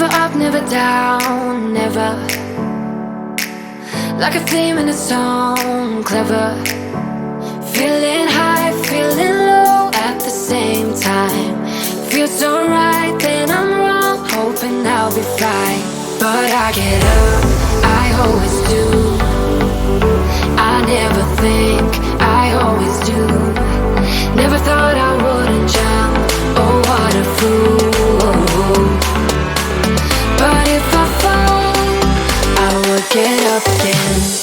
Never up, never down, never. Like a theme in a song, clever. Feeling high, feeling low at the same time. Feels so right, then I'm wrong, hoping I'll be fine. But I get up, I always do. I never think, I always do. Never thought I wouldn't jump, oh what a fool. But if I fall, I will get up again.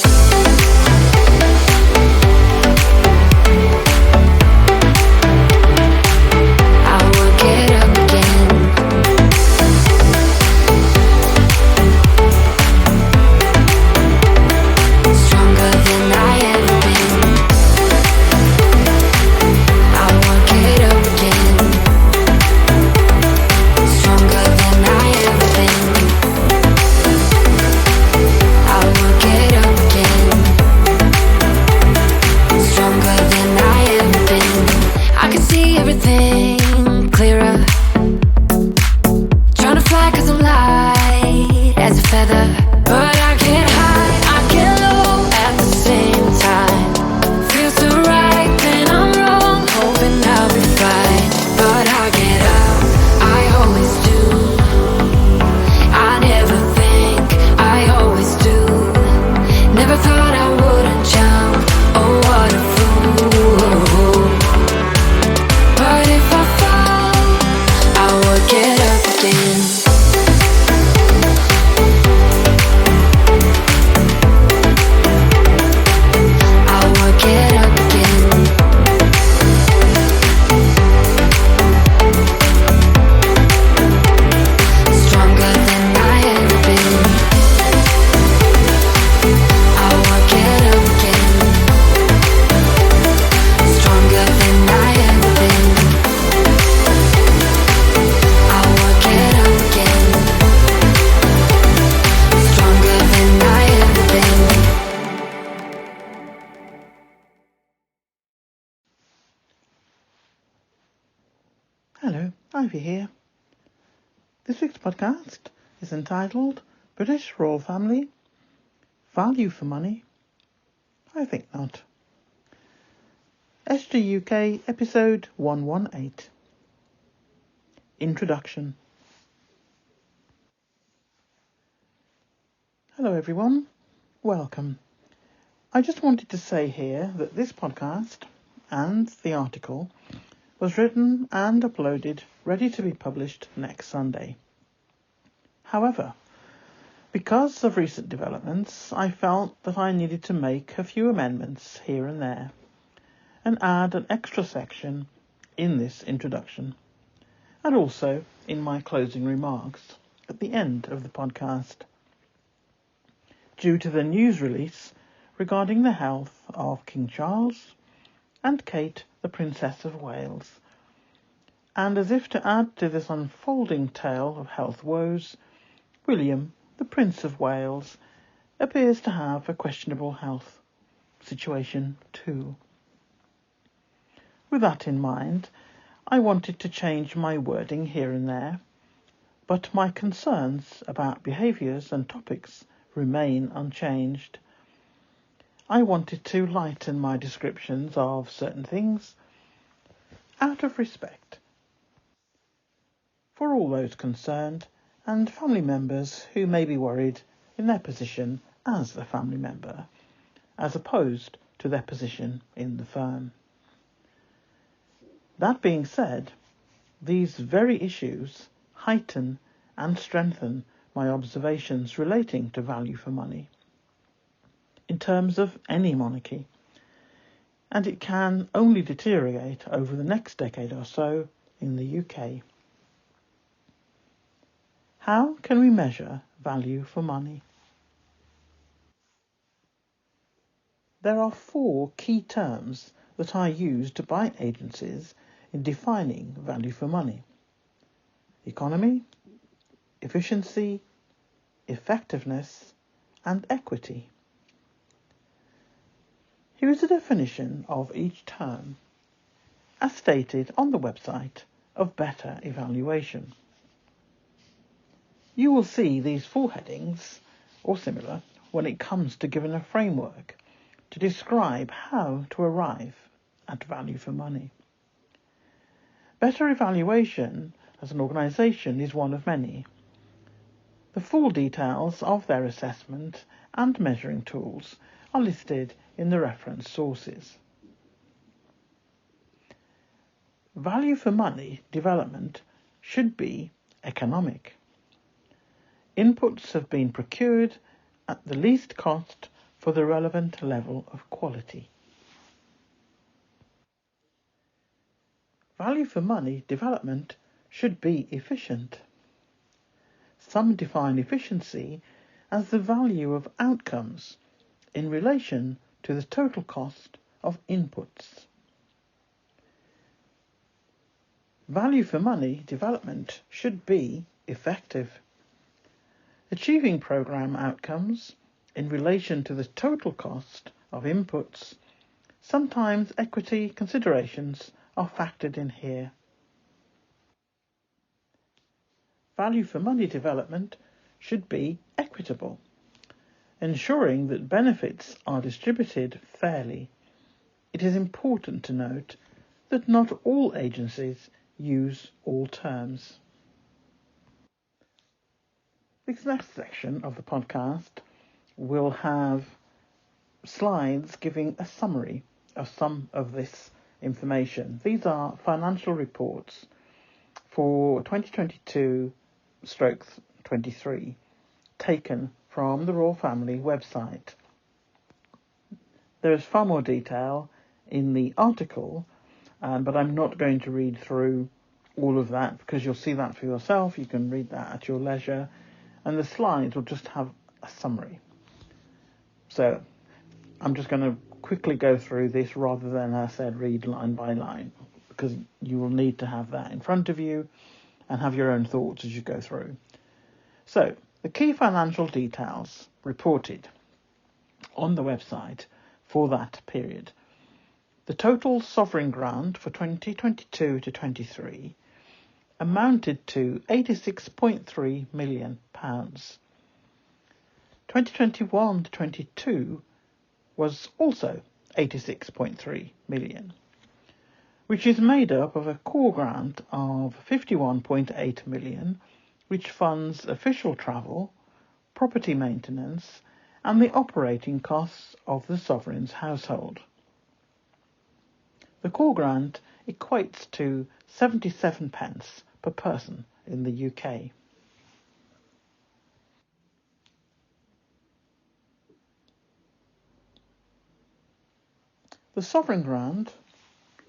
Hello, Ivy here. This week's podcast is entitled British Royal Family, Value for Money? I think not. SGUK episode 118. Introduction. Hello everyone, welcome. I just wanted to say here that this podcast and the article was written and uploaded ready to be published next Sunday. However, because of recent developments, I felt that I needed to make a few amendments here and there and add an extra section in this introduction and also in my closing remarks at the end of the podcast, due to the news release regarding the health of King Charles and Kate, the Princess of Wales. And as if to add to this unfolding tale of health woes, William, the Prince of Wales, appears to have a questionable health situation too. With that in mind, I wanted to change my wording here and there, but my concerns about behaviours and topics remain unchanged. I wanted to lighten my descriptions of certain things out of respect for all those concerned and family members who may be worried in their position as a family member, as opposed to their position in the firm. That being said, these very issues heighten and strengthen my observations relating to value for money in terms of any monarchy, and it can only deteriorate over the next decade or so in the UK. How can we measure value for money? There are 4 key terms that are used by agencies in defining value for money: economy, efficiency, effectiveness, and equity. Here is a definition of each term, as stated on the website of Better Evaluation. You will see these 4 headings, or similar, when it comes to giving a framework to describe how to arrive at value for money. Better evaluation as an organisation is one of many. The full details of their assessment and measuring tools are listed in the reference sources. Value for money development should be economic. Inputs have been procured at the least cost for the relevant level of quality. Value for money development should be efficient. Some define efficiency as the value of outcomes in relation to the total cost of inputs. Value for money development should be effective. Achieving programme outcomes in relation to the total cost of inputs, sometimes equity considerations are factored in here. Value for money development should be equitable, ensuring that benefits are distributed fairly. It is important to note that not all agencies use all terms. This next section of the podcast will have slides giving a summary of some of this information. These are financial reports for 2022/23 taken from the Royal Family website. There is far more detail in the article, but I'm not going to read through all of that because you'll see that for yourself. You can read that at your leisure, and the slides will just have a summary. So I'm just going to quickly go through this rather than, as I said, read line by line, because you will need to have that in front of you and have your own thoughts as you go through. So the key financial details reported on the website for that period. The total sovereign grant for 2022-23 amounted to £86.3 million. 2021-22 was also 86.3 million, which is made up of a core grant of 51.8 million, which funds official travel, property maintenance, and the operating costs of the sovereign's household. The core grant equates to 77 pence per person in the UK. The sovereign grant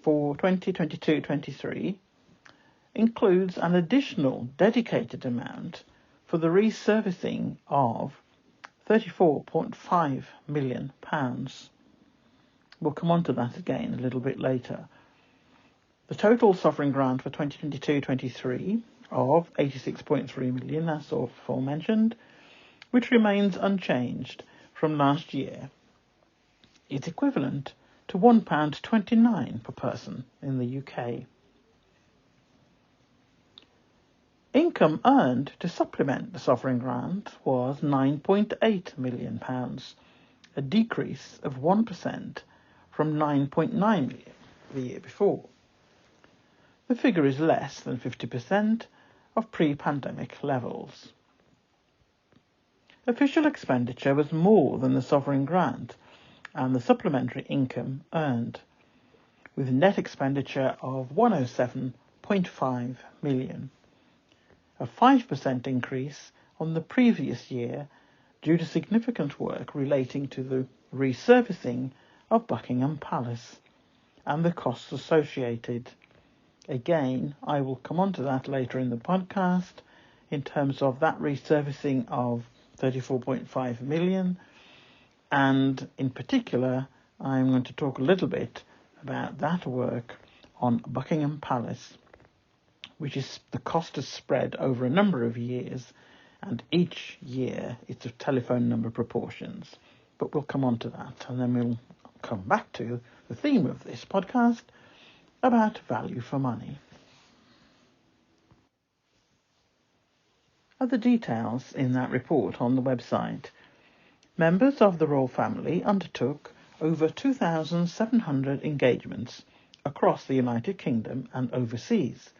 for 2022-23 includes an additional dedicated amount for the resurfacing of £34.5 million. We'll come on to that again a little bit later. The total sovereign grant for 2022-23 of 86.3 million, as aforementioned, which remains unchanged from last year, is equivalent to £1.29 per person in the UK. Income earned to supplement the sovereign grant was £9.8 million, a decrease of 1% from £9.9 million the year before. The figure is less than 50% of pre-pandemic levels. Official expenditure was more than the sovereign grant and the supplementary income earned, with net expenditure of £107.5 million, a 5% increase on the previous year due to significant work relating to the resurfacing of Buckingham Palace and the costs associated. Again, I will come on to that later in the podcast in terms of that resurfacing of 34.5 million, and in particular I'm going to talk a little bit about that work on Buckingham Palace, which is the cost is spread over a number of years, and each year it's of telephone number proportions. But we'll come on to that, and then we'll come back to the theme of this podcast about value for money. Other details in that report on the website. Members of the royal family undertook over 2,700 engagements across the United Kingdom and overseas,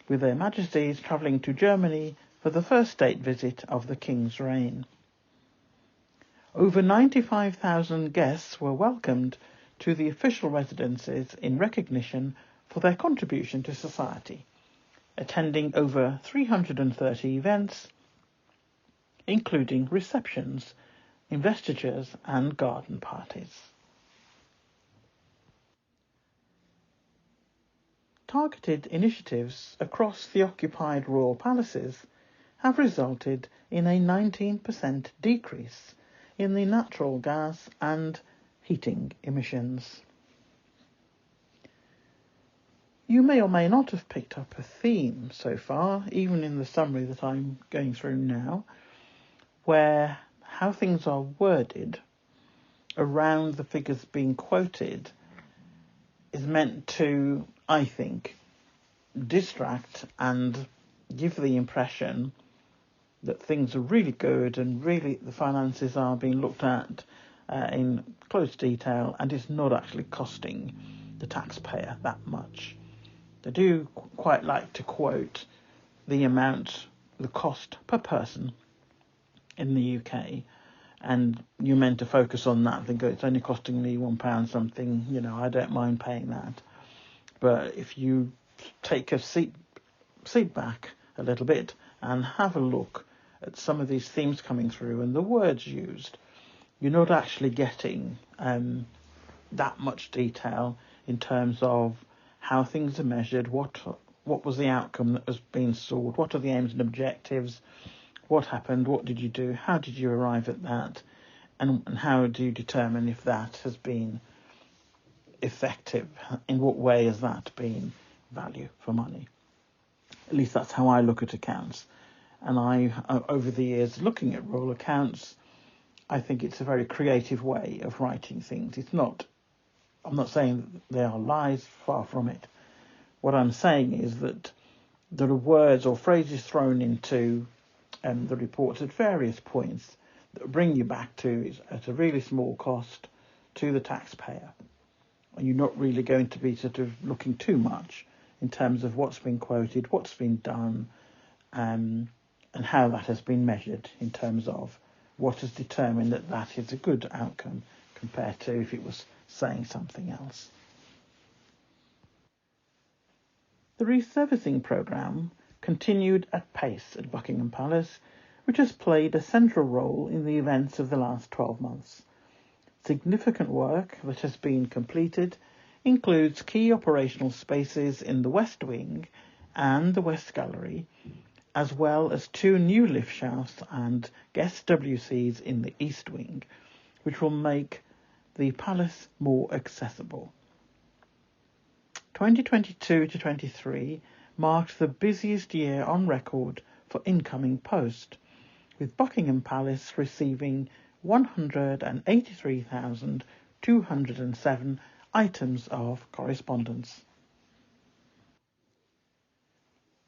with their Majesties travelling to Germany for the first state visit of the King's reign. Over 95,000 guests were welcomed to the official residences in recognition for their contribution to society, attending over 330 events, including receptions, investitures and garden parties. Targeted initiatives across the occupied royal palaces have resulted in a 19% decrease in the natural gas and heating emissions. You may or may not have picked up a theme so far, even in the summary that I'm going through now, where how things are worded around the figures being quoted is meant to, I think, distract and give the impression that things are really good and really the finances are being looked at in close detail and it's not actually costing the taxpayer that much. They do quite like to quote the amount, the cost per person in the UK, and you're meant to focus on that. Think, oh, it's only costing me £1 something, I don't mind paying that. But if you take a seat back a little bit and have a look at some of these themes coming through and the words used, you're not actually getting that much detail in terms of how things are measured, what was the outcome that was being sought, what are the aims and objectives, what happened, what did you do, how did you arrive at that, and how do you determine if that has been effective, in what way has that been value for money. At least that's how I look at accounts. And I, over the years, looking at royal accounts, I think it's a very creative way of writing things. I'm not saying they are lies, far from it. What I'm saying is that there are words or phrases thrown into the reports at various points that bring you back to, at a really small cost, to the taxpayer. And you're not really going to be sort of looking too much in terms of what's been quoted, what's been done, and how that has been measured in terms of what has determined that is a good outcome compared to if it was saying something else. The resurfacing programme continued at pace at Buckingham Palace, which has played a central role in the events of the last 12 months. Significant work that has been completed includes key operational spaces in the West Wing and the West Gallery, as well as 2 new lift shafts and guest WCs in the East Wing, which will make the palace more accessible. 2022-23 marked the busiest year on record for incoming post, with Buckingham Palace receiving 183,207 items of correspondence.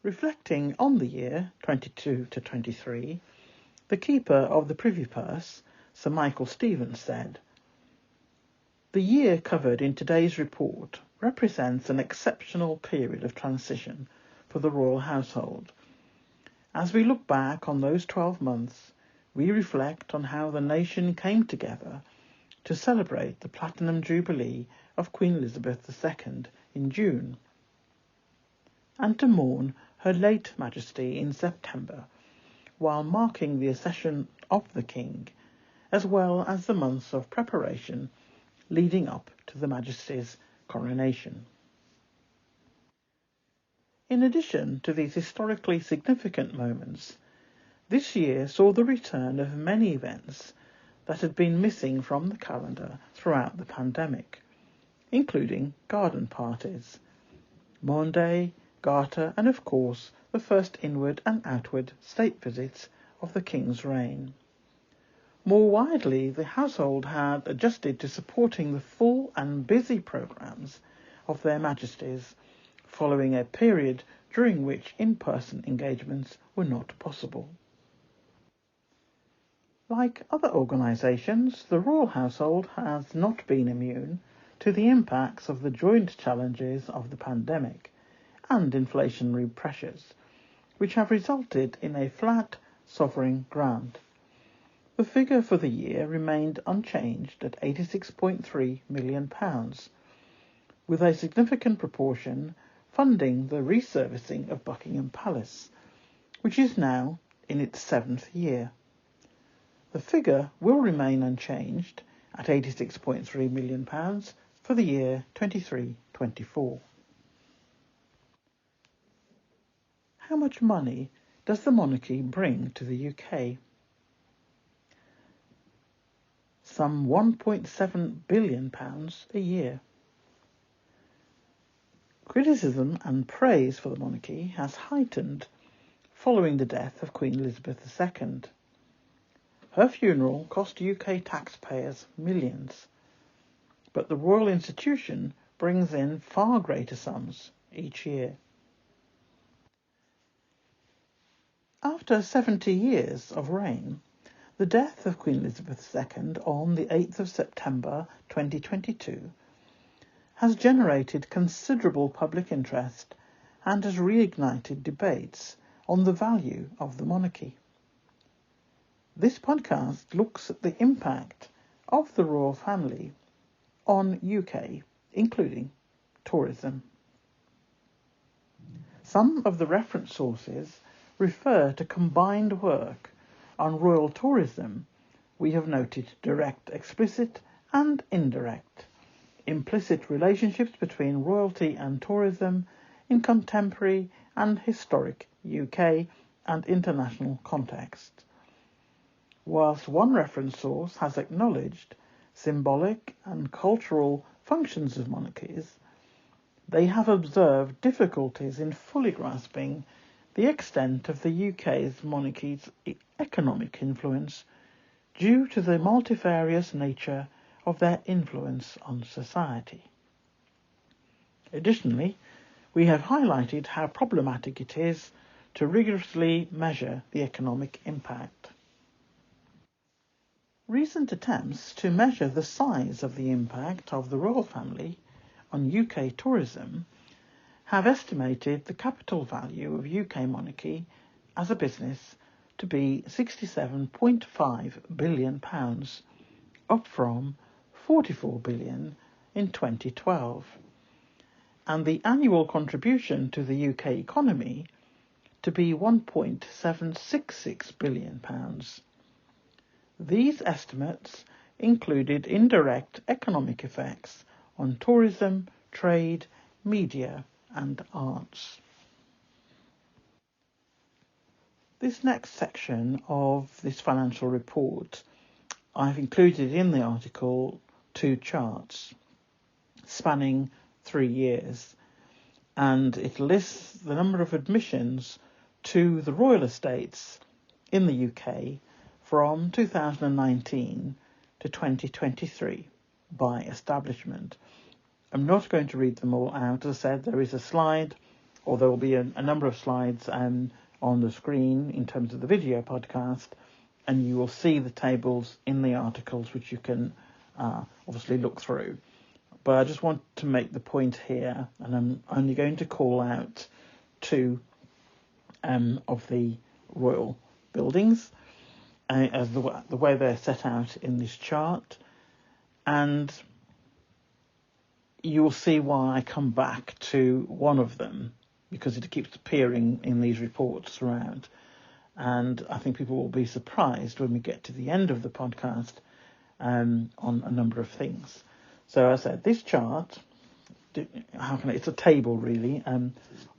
Reflecting on the year 22-23, the Keeper of the Privy Purse, Sir Michael Stevens, said, "The year covered in today's report represents an exceptional period of transition for the royal household. As we look back on those 12 months, we reflect on how the nation came together to celebrate the Platinum Jubilee of Queen Elizabeth II in June, and to mourn her late Majesty in September, while marking the accession of the King, as well as the months of preparation leading up to the Majesty's coronation. In addition to these historically significant moments, this year saw the return of many events that had been missing from the calendar throughout the pandemic, including garden parties, Maunday, Garter, and of course the first inward and outward state visits of the King's reign. More widely, the household had adjusted to supporting the full and busy programmes of their Majesties, following a period during which in-person engagements were not possible. Like other organisations, the royal household has not been immune to the impacts of the joint challenges of the pandemic and inflationary pressures, which have resulted in a flat sovereign grant. The figure for the year remained unchanged at £86.3 million, with a significant proportion funding the resurfacing of Buckingham Palace, which is now in its 7th year. The figure will remain unchanged at £86.3 million for the year 23-24. How much money does the monarchy bring to the UK? Some £1.7 billion a year. Criticism and praise for the monarchy has heightened following the death of Queen Elizabeth II. Her funeral cost UK taxpayers millions, but the royal institution brings in far greater sums each year. After 70 years of reign, the death of Queen Elizabeth II on the 8th of September 2022 has generated considerable public interest and has reignited debates on the value of the monarchy. This podcast looks at the impact of the royal family on UK, including tourism. Some of the reference sources refer to combined work on royal tourism. We have noted direct, explicit, and indirect, implicit relationships between royalty and tourism in contemporary and historic UK and international context. Whilst one reference source has acknowledged symbolic and cultural functions of monarchies, they have observed difficulties in fully grasping the extent of the UK's monarchy's economic influence due to the multifarious nature of their influence on society. Additionally, we have highlighted how problematic it is to rigorously measure the economic impact. Recent attempts to measure the size of the impact of the royal family on UK tourism have estimated the capital value of UK monarchy as a business to be £67.5 billion, up from £44 billion in 2012, and the annual contribution to the UK economy to be £1.766 billion. These estimates included indirect economic effects on tourism, trade, media, and arts. This next section of this financial report, I've included in the article 2 charts spanning 3 years, and it lists the number of admissions to the royal estates in the UK from 2019 to 2023 by establishment. I'm not going to read them all out. As I said, there is a slide, or there will be a number of slides on the screen in terms of the video podcast, and you will see the tables in the articles which you can obviously look through. But I just want to make the point here, and I'm only going to call out 2 of the royal buildings as the way they're set out in this chart, and you will see why I come back to one of them, because it keeps appearing in these reports throughout, and I think people will be surprised when we get to the end of the podcast on a number of things. So as I said, this chart, it's a table really,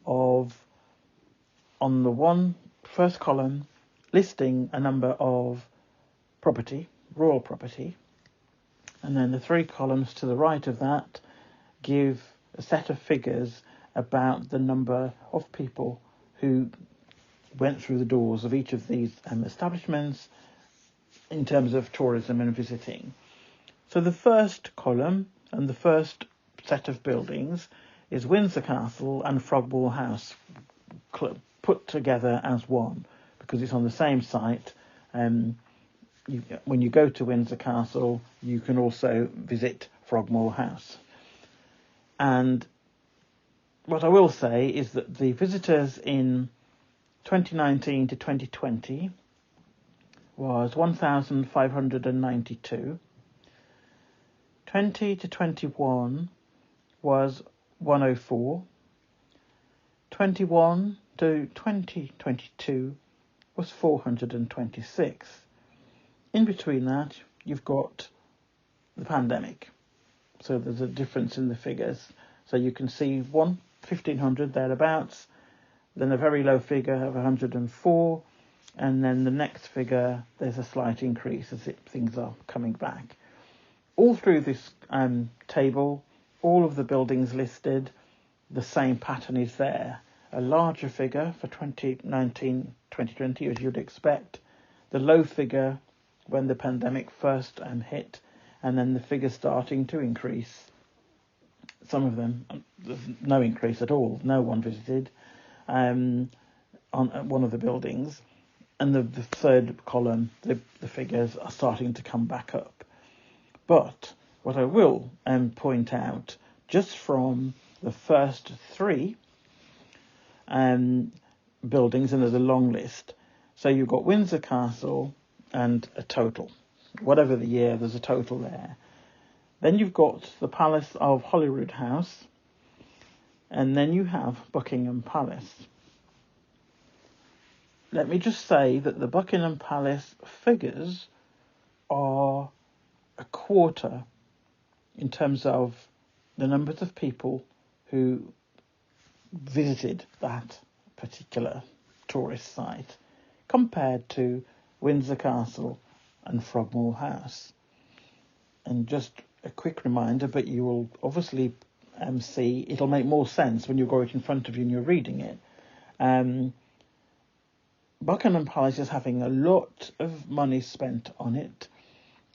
of, on the first column, listing a number of property, royal property, and then the 3 columns to the right of that give a set of figures about the number of people who went through the doors of each of these establishments in terms of tourism and visiting. So the first column and the first set of buildings is Windsor Castle and Frogmore House put together as one, because it's on the same site, when you go to Windsor Castle, you can also visit Frogmore House. And what I will say is that the visitors in 2019 to 2020 was 1,592. 20 to 21 was 104. 21 to 2022 was 426. In between that, you've got the pandemic. So there's a difference in the figures. So you can see 1,500 thereabouts, then a very low figure of 104, and then the next figure, there's a slight increase as things are coming back. All through this table, all of the buildings listed, the same pattern is there. A larger figure for 2019-2020, as you'd expect. The low figure when the pandemic first hit, and then the figure starting to increase. Some of them, there's no increase at all. No one visited on one of the buildings. And the third column, the figures are starting to come back up. But what I will point out, just from the first three buildings, and there's a long list. So you've got Windsor Castle and a total. Whatever the year, there's a total there. Then you've got the Palace of Holyrood House, and then you have Buckingham Palace. Let me just say that the Buckingham Palace figures are a quarter in terms of the numbers of people who visited that particular tourist site compared to Windsor Castle and Frogmore House. And just a quick reminder, but you will obviously see, it'll make more sense when you've got it in front of you and you're reading it. Buckingham Palace is having a lot of money spent on it,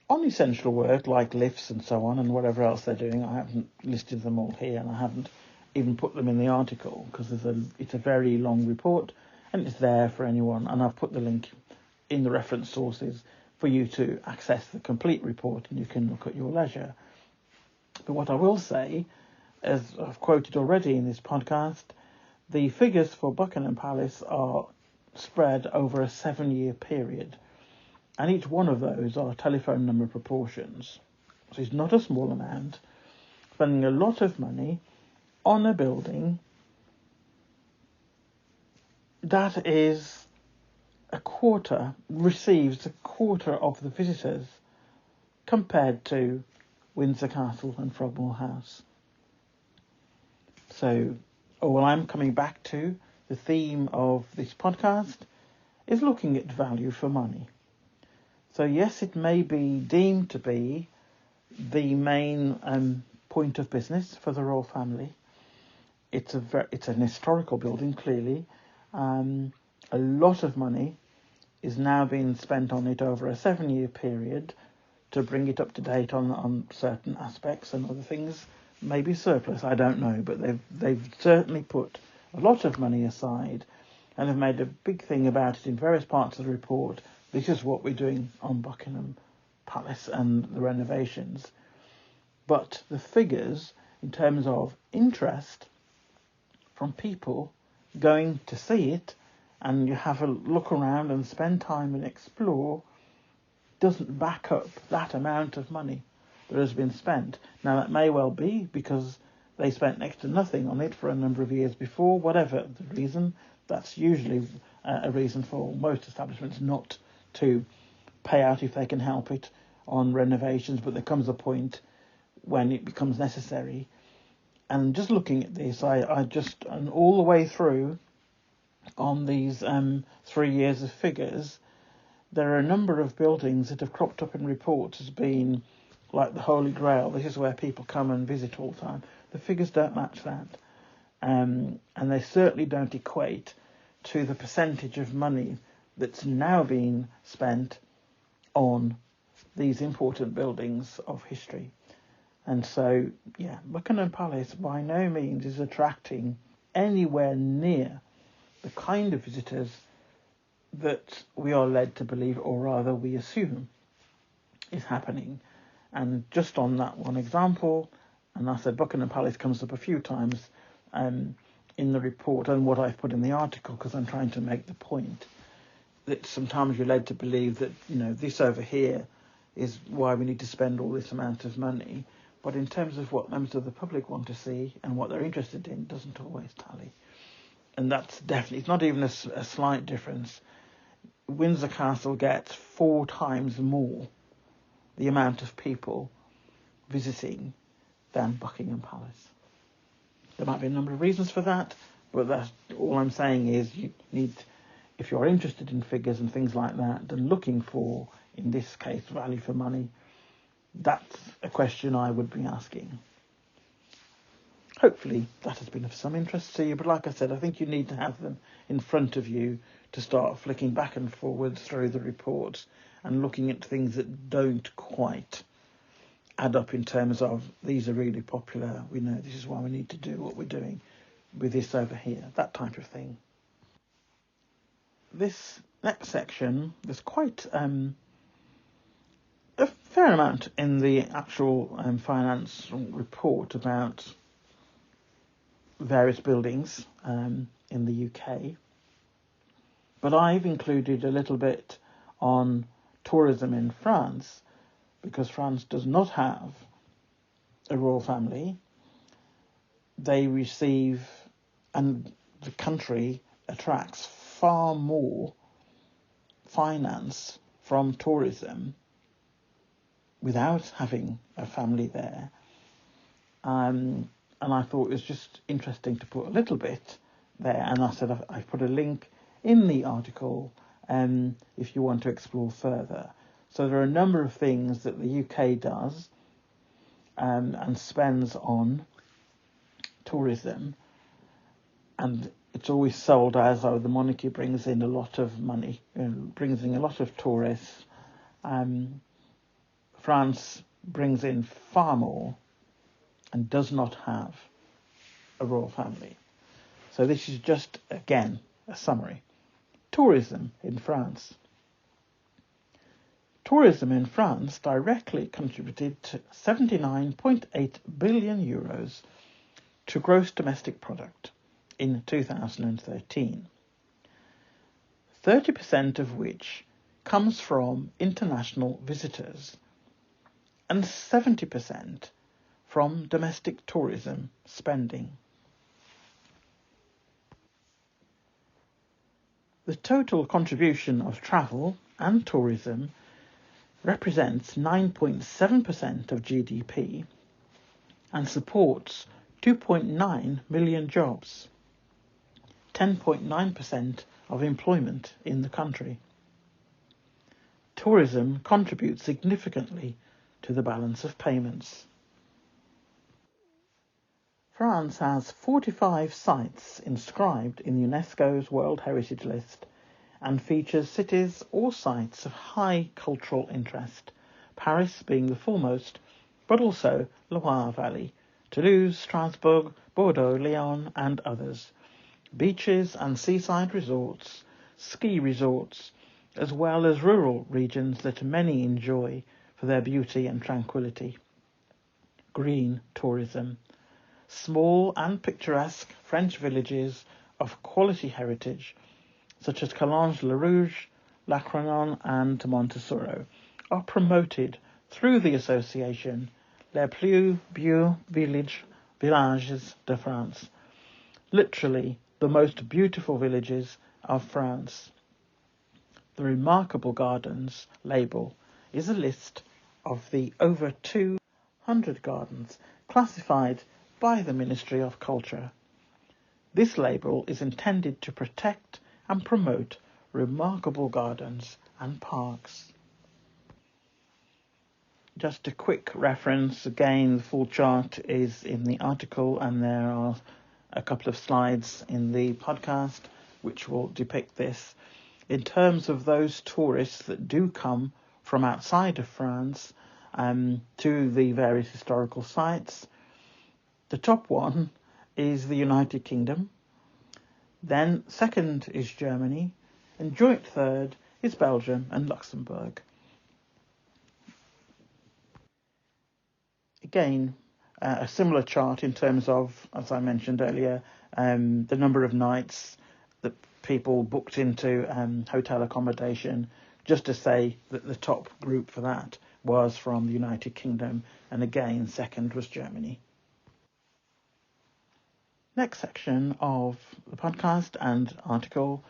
on essential work like lifts and so on and whatever else they're doing. I haven't listed them all here, and I haven't even put them in the article because it's a very long report and it's there for anyone, and I've put the link in the reference sources for you to access the complete report and you can look at your leisure. But what I will say, as I've quoted already in this podcast, the figures for Buckingham Palace are spread over a 7-year period, and each one of those are telephone number proportions. So it's not a small amount, spending a lot of money on a building that is receives a quarter of the visitors compared to Windsor Castle and Frogmore House. So all I'm coming back to, the theme of this podcast, is looking at value for money. So yes, it may be deemed to be the main point of business for the royal family. It's an historical building, clearly. A lot of money is now being spent on it over a 7-year period to bring it up to date on certain aspects, and other things may be surplus, I don't know, but they've certainly put a lot of money aside and have made a big thing about it in various parts of the report. This is what we're doing on Buckingham Palace and the renovations. But the figures in terms of interest from people going to see it, and you have a look around and spend time and explore, doesn't back up that amount of money that has been spent. Now, that may well be because they spent next to nothing on it for a number of years before, whatever the reason. That's usually a reason for most establishments not to pay out if they can help it on renovations, but there comes a point when it becomes necessary. And just looking at this, and all the way through on these 3 years of figures, there are a number of buildings that have cropped up in reports as being like the Holy Grail. This is where people come and visit all the time. The figures don't match that. And they certainly don't equate to the percentage of money that's now being spent on these important buildings of history. And so, Buckingham Palace by no means is attracting anywhere near the kind of visitors that we are led to believe, or rather we assume is happening. And just on that one example, and I said Buckingham Palace comes up a few times in the report and what I've put in the article, because I'm trying to make the point that sometimes you're led to believe that, this over here is why we need to spend all this amount of money. But in terms of what members of the public want to see and what they're interested in, doesn't always tally. And that's definitely, it's not even a slight difference. Windsor Castle gets 4 times more the amount of people visiting than Buckingham Palace. There might be a number of reasons for that, but that's all I'm saying is you need, if you're interested in figures and things like that, and looking for, in this case, value for money, that's a question I would be asking. Hopefully that has been of some interest to you, but like I said, I think you need to have them in front of you to start flicking back and forwards through the reports and looking at things that don't quite add up in terms of these are really popular, we know this is why we need to do what we're doing with this over here, that type of thing. This next section, there's quite a fair amount in the actual finance report about various buildings in the UK, but I've included a little bit on tourism in France, because France does not have a royal family. They receive, and the country attracts far more finance from tourism without having a family there. And I thought it was just interesting to put a little bit there. And I said I've put a link in the article if you want to explore further. So there are a number of things that the UK does and spends on tourism. And it's always sold as, the monarchy brings in a lot of money, brings in a lot of tourists. France brings in far more and does not have a royal family. So this is just, again, a summary. Tourism in France. Tourism in France directly contributed to 79.8 billion euros to gross domestic product in 2013, 30% of which comes from international visitors and 70% from domestic tourism spending. The total contribution of travel and tourism represents 9.7% of GDP and supports 2.9 million jobs, 10.9% of employment in the country. Tourism contributes significantly to the balance of payments. France has 45 sites inscribed in UNESCO's World Heritage List and features cities or sites of high cultural interest, Paris being the foremost, but also Loire Valley, Toulouse, Strasbourg, Bordeaux, Lyon and others, beaches and seaside resorts, ski resorts, as well as rural regions that many enjoy for their beauty and tranquility. Green tourism. Small and picturesque French villages of quality heritage, such as Calange-le-Rouge, La Crenon and Montesoro, are promoted through the association Les Plus Beaux Villages de France, literally the most beautiful villages of France. The Remarkable Gardens label is a list of the over 200 gardens classified by the Ministry of Culture. This label is intended to protect and promote remarkable gardens and parks. Just a quick reference, again, the full chart is in the article and there are a couple of slides in the podcast which will depict this. In terms of those tourists that do come from outside of France to the various historical sites, the top one is the United Kingdom, then second is Germany, and joint third is Belgium and Luxembourg. Again, a similar chart in terms of, as I mentioned earlier, the number of nights that people booked into hotel accommodation, just to say that the top group for that was from the United Kingdom, and again, second was Germany. Next section of the podcast and article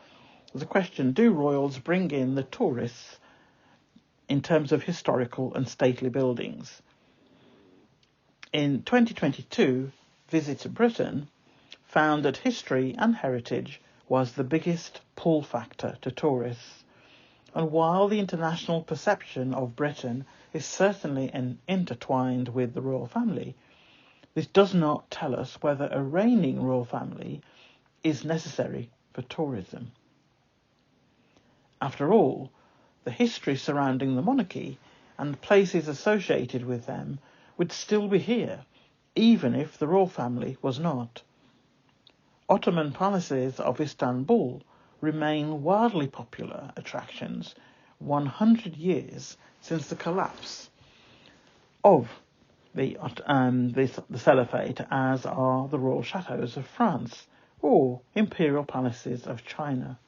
was a question: do royals bring in the tourists in terms of historical and stately buildings? In 2022, Visit Britain found that history and heritage was the biggest pull factor to tourists. And while the international perception of Britain is certainly intertwined with the royal family, this does not tell us whether a reigning royal family is necessary for tourism. After all, the history surrounding the monarchy and places associated with them would still be here, even if the royal family was not. Ottoman palaces of Istanbul remain wildly popular attractions 100 years since the collapse of the Caliphate, as are the royal chateaux of France or imperial palaces of China.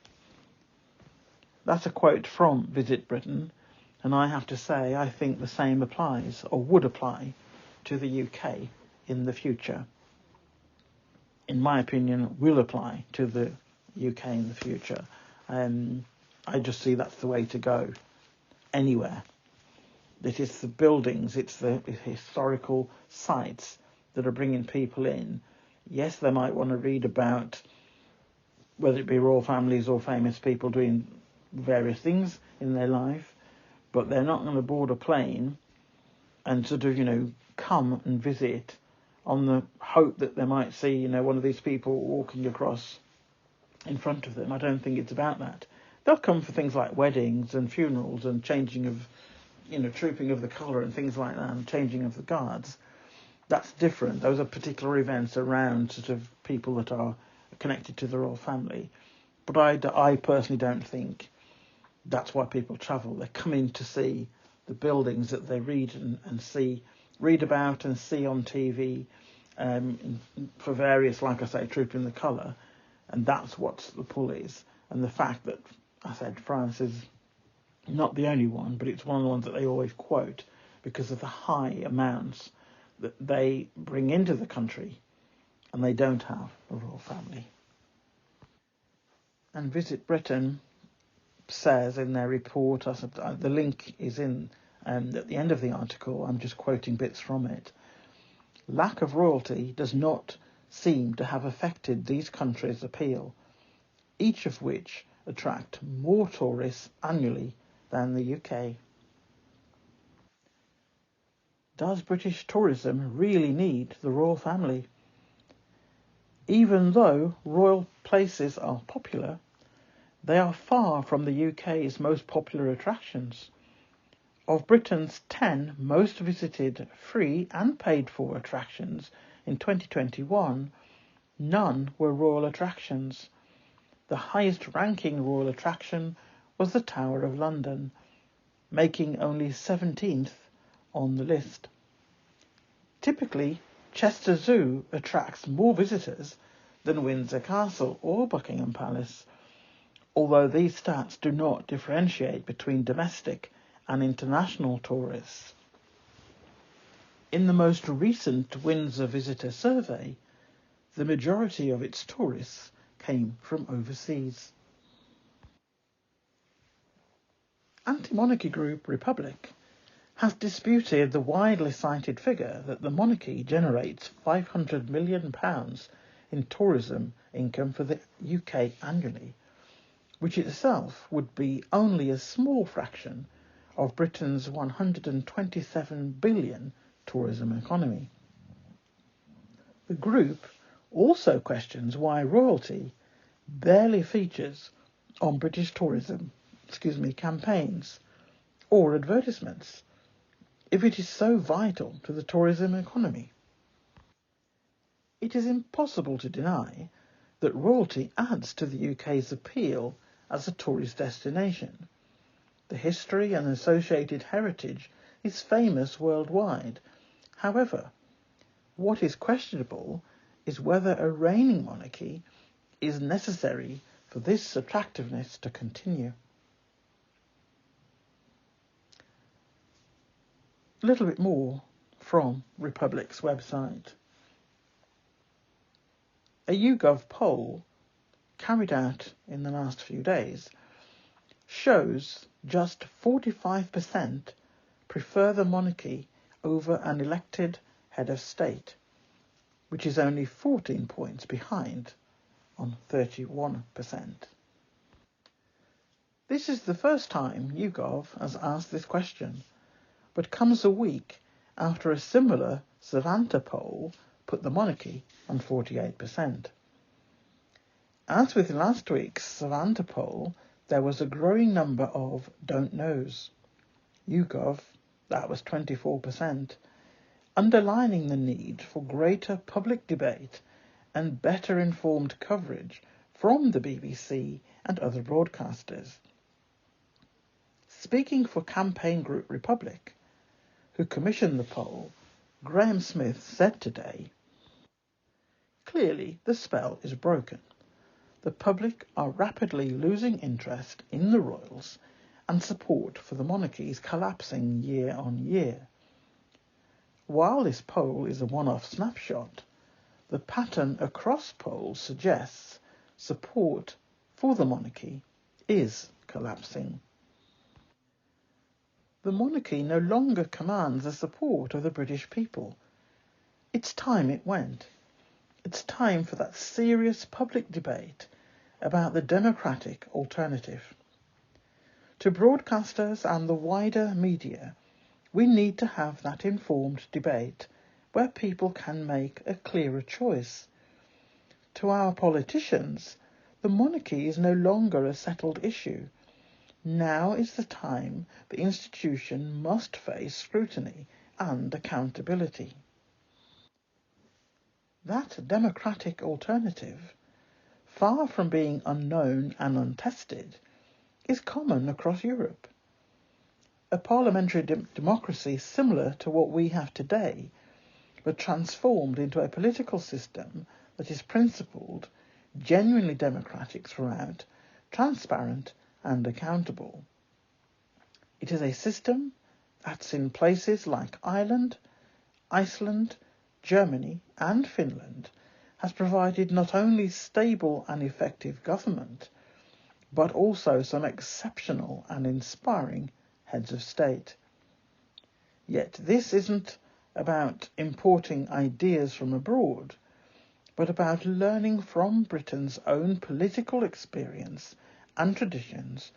That's a quote from Visit Britain, and I have to say I think the same applies, or would apply, to the UK in the future. In my opinion, will apply to the UK in the future. I just see that's the way to go anywhere. It is the buildings, it's the historical sites that are bringing people in. Yes, they might want to read about whether it be royal families or famous people doing various things in their life, but they're not going to board a plane and sort of, come and visit on the hope that they might see, one of these people walking across in front of them. I don't think it's about that. They'll come for things like weddings and funerals and changing of, trooping of the colour and things like that, and changing of the guards. That's different. Those are particular events around sort of people that are connected to the royal family. But I personally don't think that's why people travel. They're coming to see the buildings that they read about and see on TV for various, like I say, trooping the colour. And that's what the pull is. And the fact that, I said, France is not the only one, but it's one of the ones that they always quote because of the high amounts that they bring into the country, and they don't have a royal family. And Visit Britain says in their report, the link is in at the end of the article, I'm just quoting bits from it. Lack of royalty does not seem to have affected these countries' appeal, each of which attract more tourists annually than the UK. Does British tourism really need the royal family? Even though royal places are popular, they are far from the UK's most popular attractions. Of Britain's 10 most visited free and paid for attractions in 2021, none were royal attractions. The highest ranking royal attraction was the Tower of London, making only 17th on the list. Typically, Chester Zoo attracts more visitors than Windsor Castle or Buckingham Palace, although these stats do not differentiate between domestic and international tourists. In the most recent Windsor Visitor Survey, the majority of its tourists came from overseas. Anti-monarchy group Republic has disputed the widely cited figure that the monarchy generates £500 million in tourism income for the UK annually, which itself would be only a small fraction of Britain's £127 billion tourism economy. The group also questions why royalty barely features on British tourism campaigns or advertisements, if it is so vital to the tourism economy. It is impossible to deny that royalty adds to the UK's appeal as a tourist destination. The history and associated heritage is famous worldwide, However, what is questionable is whether a reigning monarchy is necessary for this attractiveness to continue. A little bit more from Republic's website. A YouGov poll carried out in the last few days shows just 45% prefer the monarchy over an elected head of state, which is only 14 points behind on 31%. This is the first time YouGov has asked this question, but comes a week after a similar Savanta poll put the monarchy on 48%. As with last week's Savanta poll, there was a growing number of don't knows. YouGov, that was 24%, underlining the need for greater public debate and better informed coverage from the BBC and other broadcasters. Speaking for campaign group Republic, who commissioned the poll, Graham Smith said today, "Clearly the spell is broken. The public are rapidly losing interest in the royals and support for the monarchy is collapsing year on year. While this poll is a one-off snapshot, the pattern across polls suggests support for the monarchy is collapsing. The monarchy no longer commands the support of the British people. It's time it went. It's time for that serious public debate about the democratic alternative. To broadcasters and the wider media, we need to have that informed debate where people can make a clearer choice. To our politicians, the monarchy is no longer a settled issue. Now is the time the institution must face scrutiny and accountability. That democratic alternative, far from being unknown and untested, is common across Europe. A parliamentary democracy similar to what we have today, but transformed into a political system that is principled, genuinely democratic throughout, transparent and accountable. It is a system that's in places like Ireland, Iceland, Germany and Finland has provided not only stable and effective government, but also some exceptional and inspiring heads of state. Yet this isn't about importing ideas from abroad, but about learning from Britain's own political experience and traditions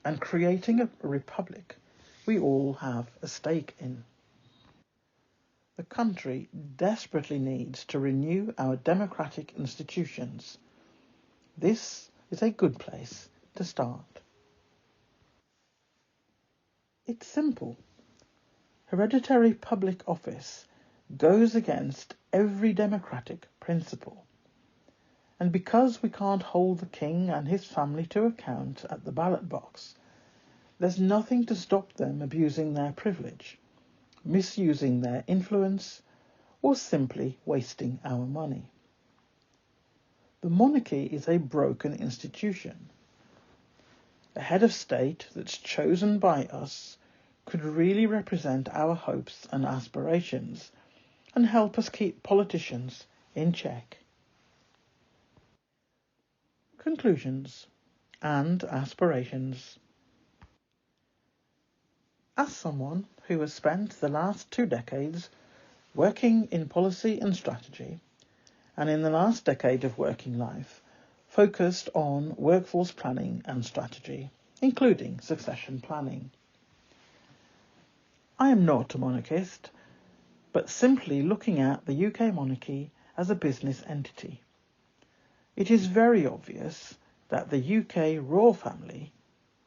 and creating a republic we all have a stake in. The country desperately needs to renew our democratic institutions. This is a good place to start. It's simple. Hereditary public office goes against every democratic principle. And because we can't hold the king and his family to account at the ballot box, there's nothing to stop them abusing their privilege, misusing their influence, or simply wasting our money. The monarchy is a broken institution. A head of state that's chosen by us could really represent our hopes and aspirations and help us keep politicians in check. Conclusions and aspirations. As someone who has spent the last 2 decades working in policy and strategy, and in the last decade of working life focused on workforce planning and strategy, including succession planning, I am not a monarchist, but simply looking at the UK monarchy as a business entity. It is very obvious that the UK royal family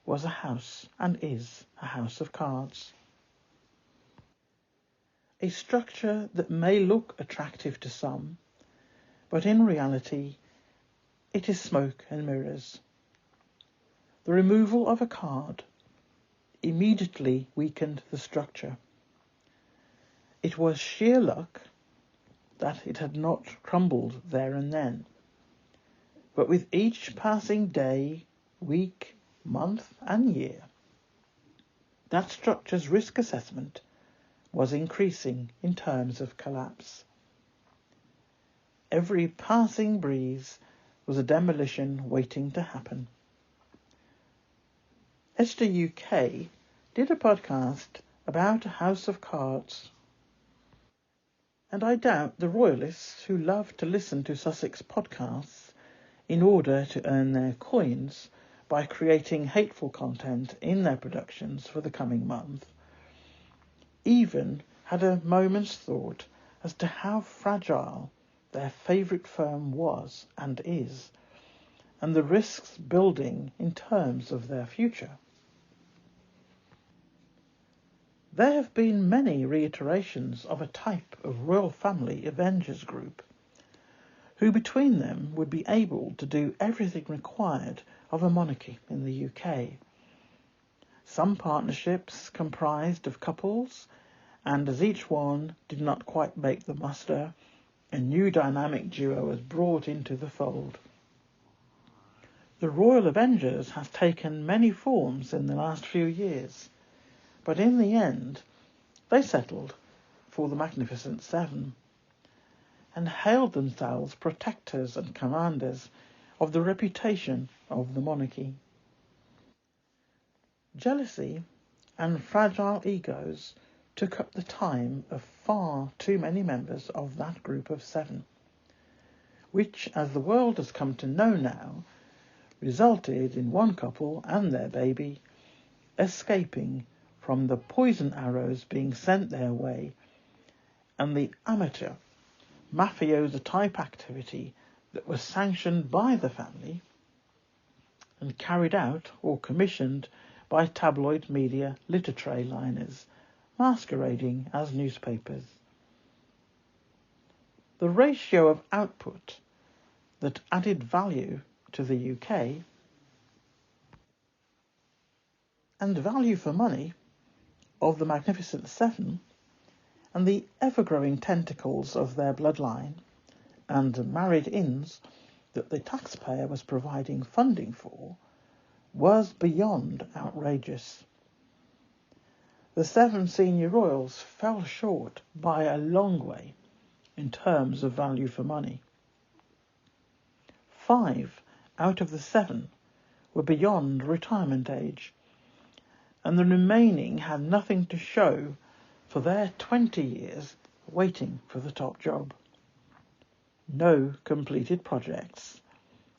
was a house and is a house of cards. A structure that may look attractive to some, but in reality it is smoke and mirrors. The removal of a card immediately weakened the structure. It was sheer luck that it had not crumbled there and then. But with each passing day, week, month and year, that structure's risk assessment was increasing in terms of collapse. Every passing breeze was a demolition waiting to happen. SGUK did a podcast about a house of cards, and I doubt the royalists who love to listen to Sussex podcasts in order to earn their coins by creating hateful content in their productions for the coming month even had a moment's thought as to how fragile their favourite firm was and is, and the risks building in terms of their future. There have been many reiterations of a type of royal family Avengers group, who between them would be able to do everything required of a monarchy in the UK. Some partnerships comprised of couples, and as each one did not quite make the muster, a new dynamic duo was brought into the fold. The Royal Avengers has taken many forms in the last few years, but in the end they settled for the Magnificent Seven and hailed themselves protectors and commanders of the reputation of the monarchy. Jealousy and fragile egos took up the time of far too many members of that group of seven, which, as the world has come to know now, resulted in one couple and their baby escaping from the poison arrows being sent their way and the amateur mafioso-type activity that was sanctioned by the family and carried out or commissioned by tabloid media litter tray liners masquerading as newspapers. The ratio of output that added value to the UK and value for money of the Magnificent Seven and the ever-growing tentacles of their bloodline and married-ins that the taxpayer was providing funding for was beyond outrageous. The seven senior royals fell short by a long way in terms of value for money. 5 out of the 7 were beyond retirement age, and the remaining had nothing to show for their 20 years waiting for the top job. No completed projects,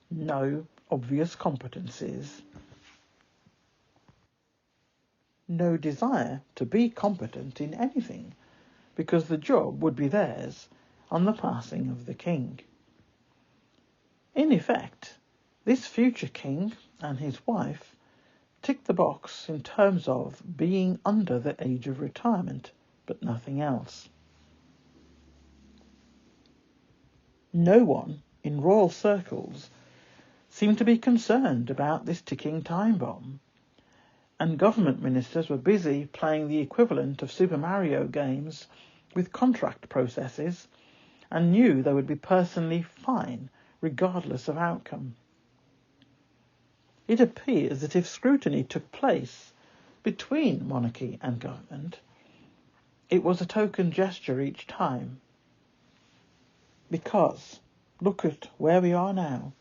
no obvious competencies, no desire to be competent in anything, because the job would be theirs on the passing of the king. In effect, this future king and his wife ticked the box in terms of being under the age of retirement, but nothing else. No one in royal circles seemed to be concerned about this ticking time bomb, and government ministers were busy playing the equivalent of Super Mario games with contract processes and knew they would be personally fine regardless of outcome. It appears that if scrutiny took place between monarchy and government, it was a token gesture each time. Because look at where we are now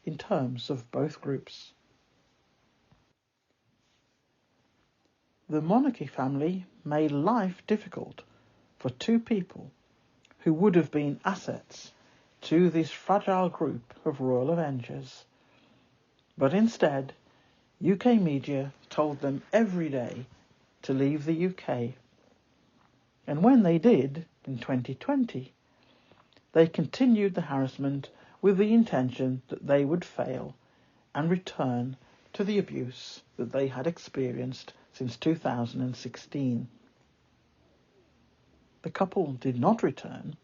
in terms of both groups. The monarchy family made life difficult for two people who would have been assets to this fragile group of royal avengers. But instead, UK media told them every day to leave the UK. And when they did, in 2020, they continued the harassment with the intention that they would fail and return to the abuse that they had experienced since 2016. The couple did not return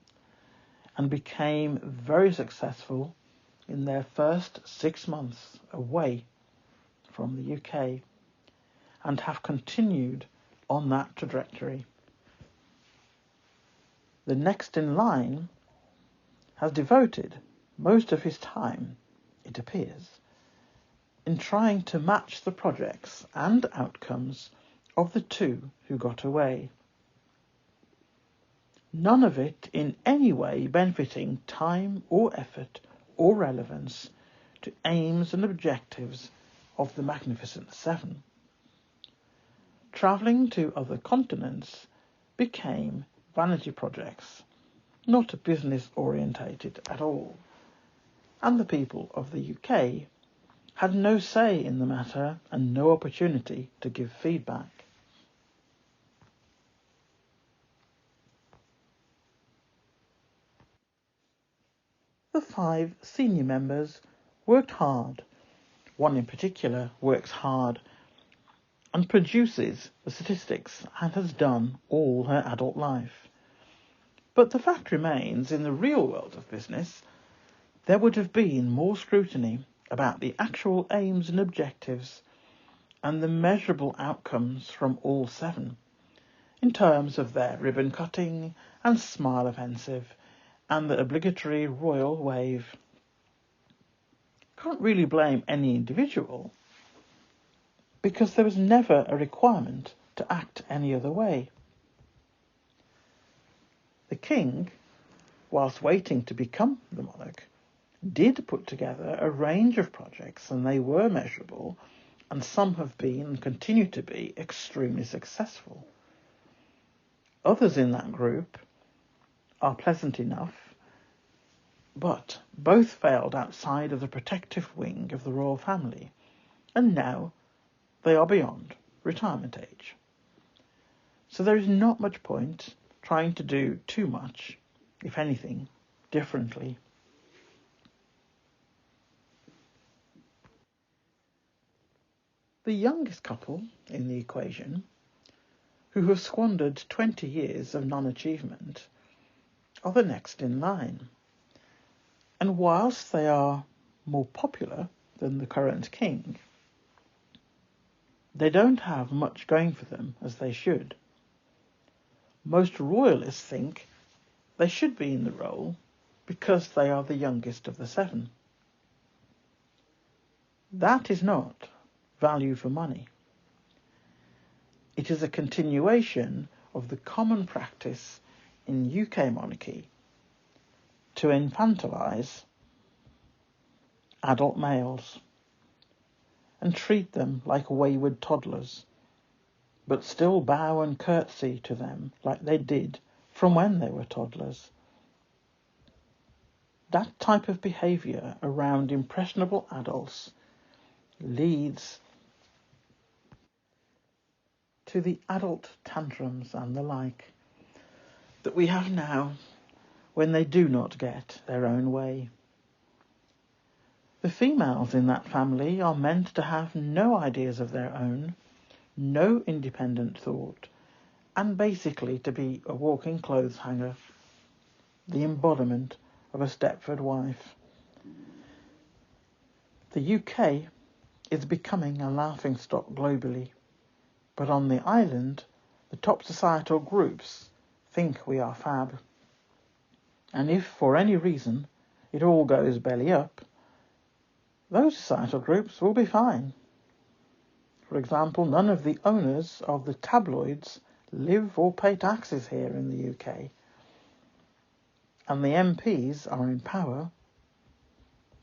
and became very successful in their first 6 months away from the UK and have continued on that trajectory. the next in line has devoted most of his time, it appears, in trying to match the projects and outcomes of the two who got away. None of it in any way benefiting time or effort or relevance to aims and objectives of the Magnificent Seven. Travelling to other continents became vanity projects, not business orientated at all, and the people of the UK had no say in the matter and no opportunity to give feedback. The 5 senior members worked hard. One in particular works hard and produces the statistics and has done all her adult life. But the fact remains, in the real world of business, there would have been more scrutiny about the actual aims and objectives and the measurable outcomes from all 7, in terms of their ribbon cutting and smile offensive and the obligatory royal wave. Can't really blame any individual, because there was never a requirement to act any other way. The king, whilst waiting to become the monarch, did put together a range of projects, and they were measurable, and some have been and continue to be extremely successful. Others in that group are pleasant enough, but both failed outside of the protective wing of the royal family, and now they are beyond retirement age. So there is not much point trying to do too much, if anything, differently. The youngest couple in the equation, who have squandered 20 years of non-achievement, are the next in line. And whilst they are more popular than the current king, they don't have much going for them as they should. Most royalists think they should be in the role because they are the youngest of the 7. That is not value for money. It is a continuation of the common practice in UK monarchy to infantilise adult males and treat them like wayward toddlers, but still bow and curtsy to them like they did from when they were toddlers. That type of behaviour around impressionable adults leads to the adult tantrums and the like that we have now when they do not get their own way. The females in that family are meant to have no ideas of their own, no independent thought, and basically to be a walking clothes hanger, the embodiment of a Stepford wife. The UK is becoming a laughingstock globally, but on the island, the top societal groups think we are fab. And if, for any reason, it all goes belly up, those societal groups will be fine. For example, none of the owners of the tabloids live or pay taxes here in the UK. And the MPs are in power,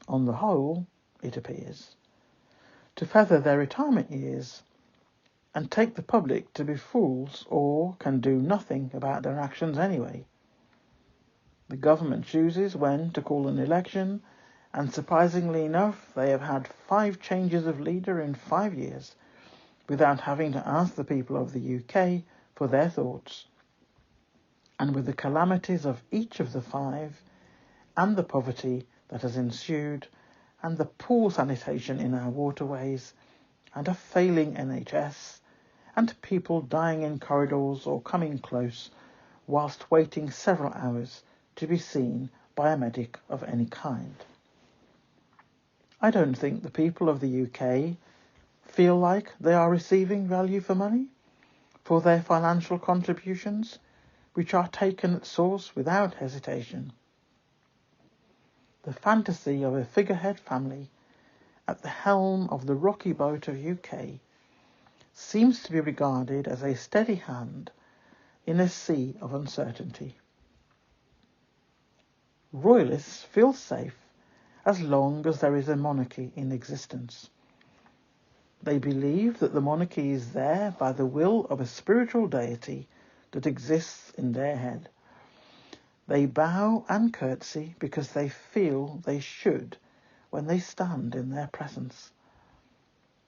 on the whole, it appears, to feather their retirement years and take the public to be fools, or can do nothing about their actions anyway. The government chooses when to call an election, and surprisingly enough, they have had 5 changes of leader in 5 years, without having to ask the people of the UK for their thoughts. And with the calamities of each of the 5, and the poverty that has ensued, and the poor sanitation in our waterways, and a failing NHS, and people dying in corridors or coming close whilst waiting several hours to be seen by a medic of any kind. I don't think the people of the UK feel like they are receiving value for money for their financial contributions which are taken at source without hesitation. The fantasy of a figurehead family at the helm of the rocky boat of UK seems to be regarded as a steady hand in a sea of uncertainty. Royalists feel safe as long as there is a monarchy in existence. They believe that the monarchy is there by the will of a spiritual deity that exists in their head. They bow and curtsy because they feel they should when they stand in their presence.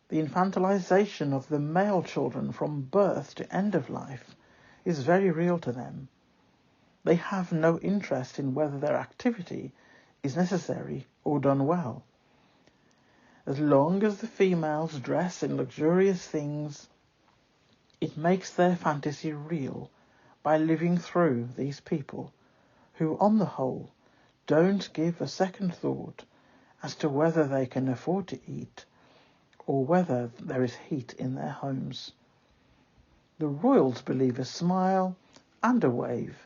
The infantilization of the male children from birth to end of life is very real to them. They have no interest in whether their activity is necessary or done well. As long as the females dress in luxurious things, it makes their fantasy real by living through these people who, on the whole, don't give a second thought as to whether they can afford to eat or whether there is heat in their homes. The royals believe a smile and a wave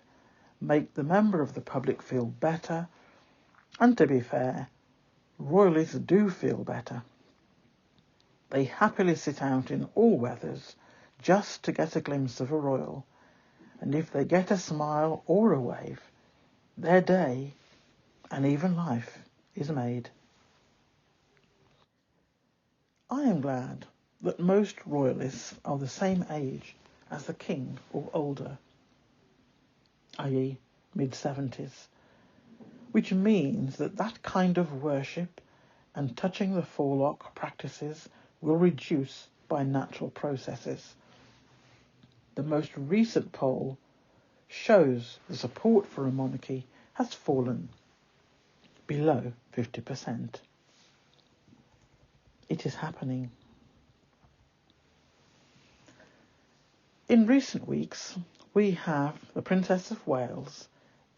make the member of the public feel better, and to be fair, royalists do feel better. They happily sit out in all weathers just to get a glimpse of a royal, and if they get a smile or a wave, their day, and even life, is made. I am glad that most royalists are the same age as the king or older, i.e. mid-70s, which means that that kind of worship and touching the forelock practices will reduce by natural processes. The most recent poll shows the support for a monarchy has fallen below 50%. It is happening. In recent weeks, we have the Princess of Wales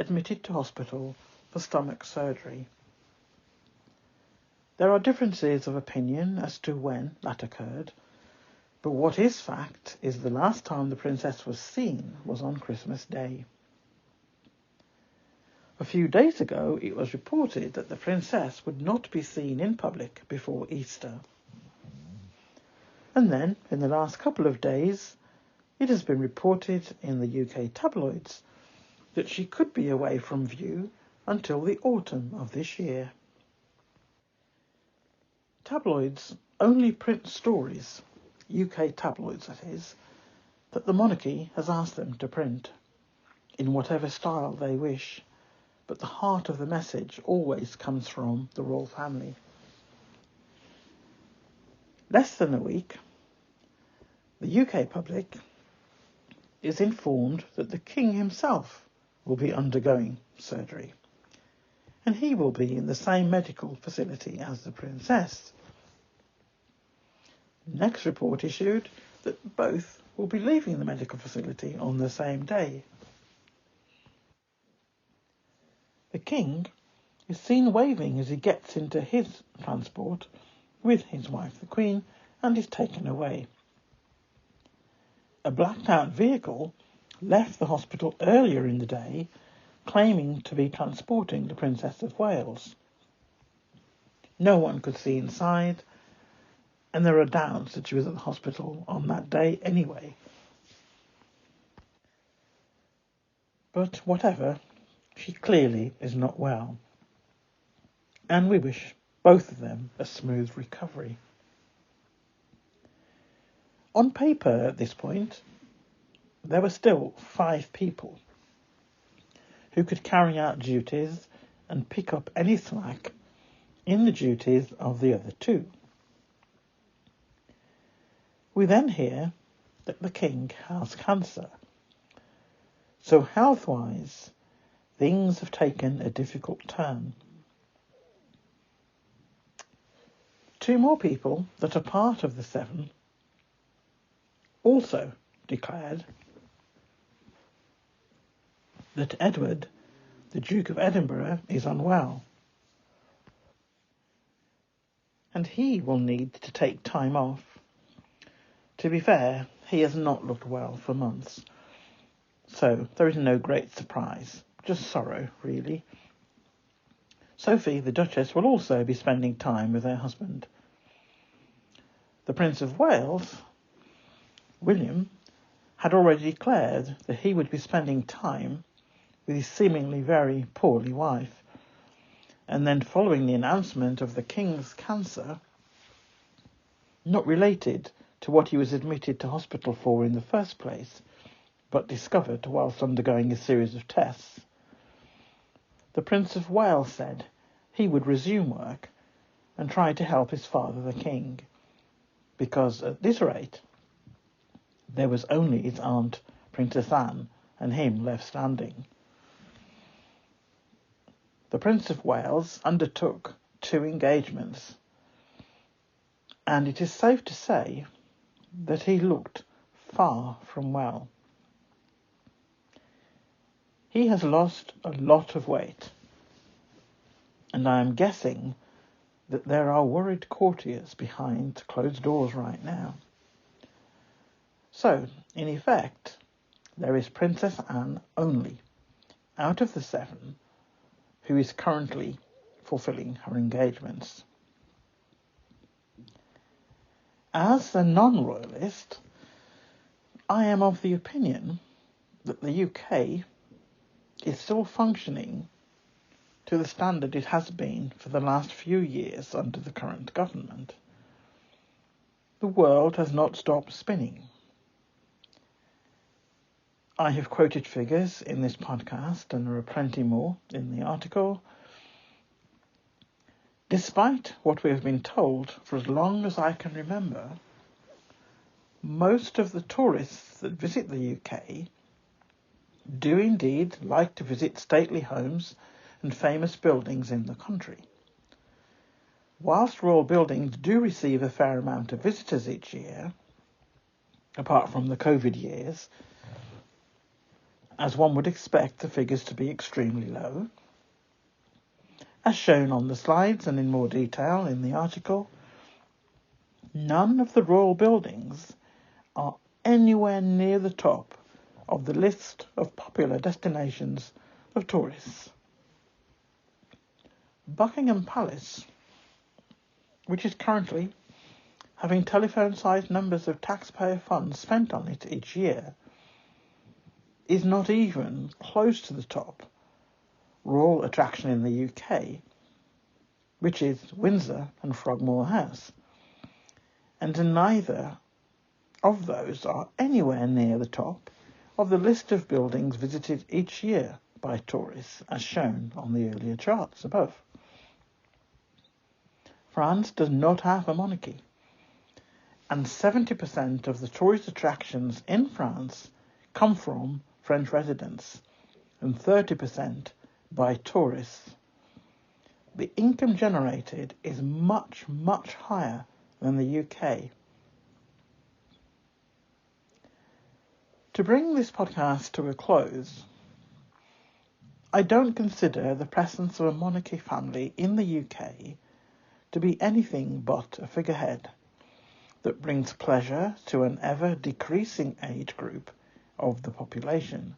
admitted to hospital for stomach surgery. There are differences of opinion as to when that occurred, but what is fact is the last time the Princess was seen was on Christmas Day. A few days ago, it was reported that the Princess would not be seen in public before Easter. And then, in the last couple of days, it has been reported in the UK tabloids that she could be away from view until the autumn of this year. Tabloids only print stories, UK tabloids that is, that the monarchy has asked them to print, in whatever style they wish, but the heart of the message always comes from the royal family. Less than a week, the UK public is informed that the King himself will be undergoing surgery, and he will be in the same medical facility as the Princess. Next report issued that both will be leaving the medical facility on the same day. The King is seen waving as he gets into his transport with his wife the Queen and is taken away. A blacked-out vehicle left the hospital earlier in the day claiming to be transporting the Princess of Wales. No one could see inside, and there are doubts that she was at the hospital on that day anyway. But whatever, she clearly is not well, and we wish both of them a smooth recovery. On paper at this point, there were still 5 people who could carry out duties and pick up any slack in the duties of the other 2. We then hear that the King has cancer. So health-wise, things have taken a difficult turn. 2 more people that are part of the 7 also declared that Edward, the Duke of Edinburgh, is unwell, and he will need to take time off. To be fair, he has not looked well for months, So there is no great surprise, just sorrow, really. Sophie, the Duchess, will also be spending time with her husband. The Prince of Wales, William, had already declared that he would be spending time with his seemingly very poorly wife. And then following the announcement of the King's cancer, not related to what he was admitted to hospital for in the first place, but discovered whilst undergoing a series of tests, the Prince of Wales said he would resume work and try to help his father, the King, because at this rate there was only his aunt, Princess Anne, and him left standing. The Prince of Wales undertook 2 engagements, and it is safe to say that he looked far from well. He has lost a lot of weight, and I am guessing that there are worried courtiers behind closed doors right now. So, in effect, there is Princess Anne only, out of the 7, who is currently fulfilling her engagements. As a non-royalist, I am of the opinion that the UK is still functioning to the standard it has been for the last few years under the current government. The world has not stopped spinning. I have quoted figures in this podcast, and there are plenty more in the article. Despite what we have been told for as long as I can remember, most of the tourists that visit the UK do indeed like to visit stately homes and famous buildings in the country. Whilst royal buildings do receive a fair amount of visitors each year, apart from the COVID years, as one would expect the figures to be extremely low. As shown on the slides and in more detail in the article, none of the royal buildings are anywhere near the top of the list of popular destinations of tourists. Buckingham Palace, which is currently having telephone-sized numbers of taxpayer funds spent on it each year, is not even close to the top royal attraction in the UK, which is Windsor and Frogmore House, and neither of those are anywhere near the top of the list of buildings visited each year by tourists, as shown on the earlier charts above. France does not have a monarchy, and 70% of the tourist attractions in France come from French residents, and 30% by tourists. The income generated is much, much higher than the UK. To bring this podcast to a close, I don't consider the presence of a monarchy family in the UK to be anything but a figurehead that brings pleasure to an ever-decreasing age group of the population.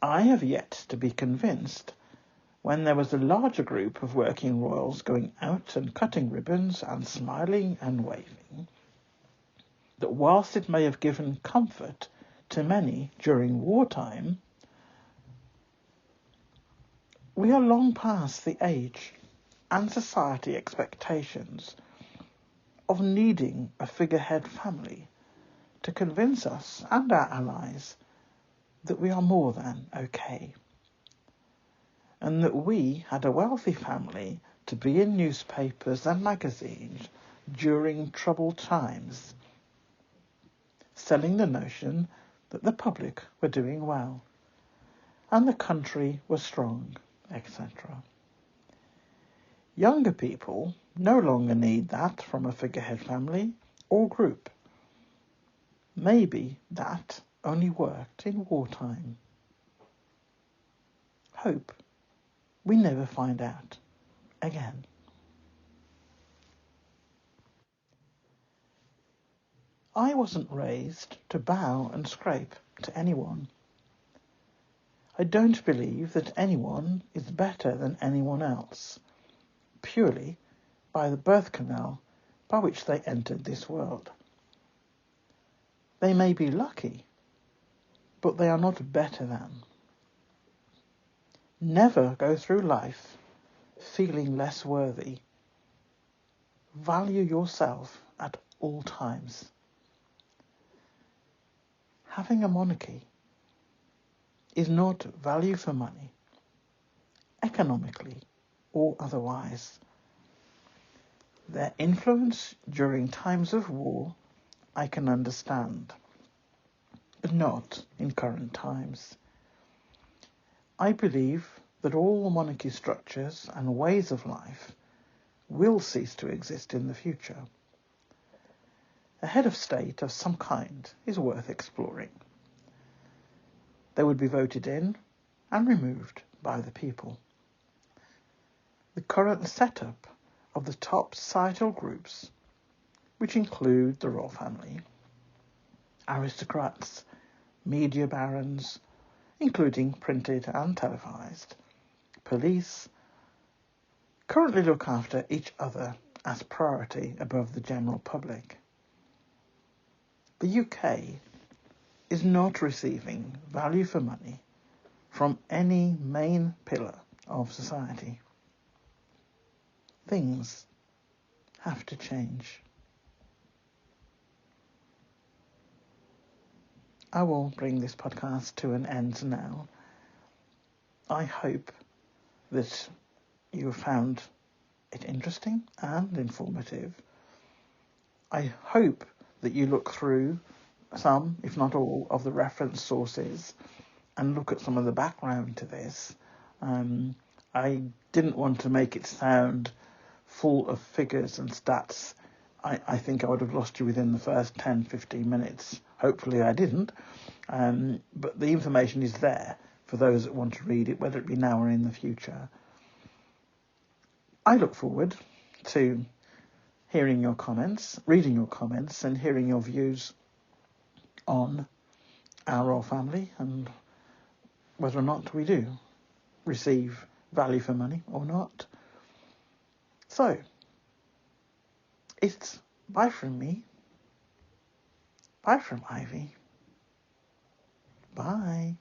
I have yet to be convinced, when there was a larger group of working royals going out and cutting ribbons and smiling and waving, that whilst it may have given comfort to many during wartime, we are long past the age and society expectations of needing a figurehead family to convince us and our allies that we are more than okay, and that we had a wealthy family to be in newspapers and magazines during troubled times, selling the notion that the public were doing well and the country was strong, etc. Younger people no longer need that from a figurehead family or group. Maybe that only worked in wartime. Hope we never find out again. I wasn't raised to bow and scrape to anyone. I don't believe that anyone is better than anyone else, purely by the birth canal by which they entered this world. They may be lucky, but they are not better than. Never go through life feeling less worthy. Value yourself at all times. Having a monarchy is not value for money, economically or otherwise. Their influence during times of war I can understand, but not in current times. I believe that all monarchy structures and ways of life will cease to exist in the future. A head of state of some kind is worth exploring. They would be voted in and removed by the people. The current setup of the top societal groups, which include the royal family, aristocrats, media barons, including printed and televised, police, currently look after each other as priority above the general public. The UK is not receiving value for money from any main pillar of society. Things have to change. I will bring this podcast to an end now. I hope that you have found it interesting and informative. I hope that you look through some, if not all, of the reference sources and look at some of the background to this. I didn't want to make it sound full of figures and stats. I think I would have lost you within the first 10-15 minutes. Hopefully I didn't. But the information is there for those that want to read it, whether it be now or in the future. I look forward to hearing your comments, reading your comments, and hearing your views on our royal family and whether or not we do receive value for money or not. So, it's bye from me. Bye from Ivy. Bye.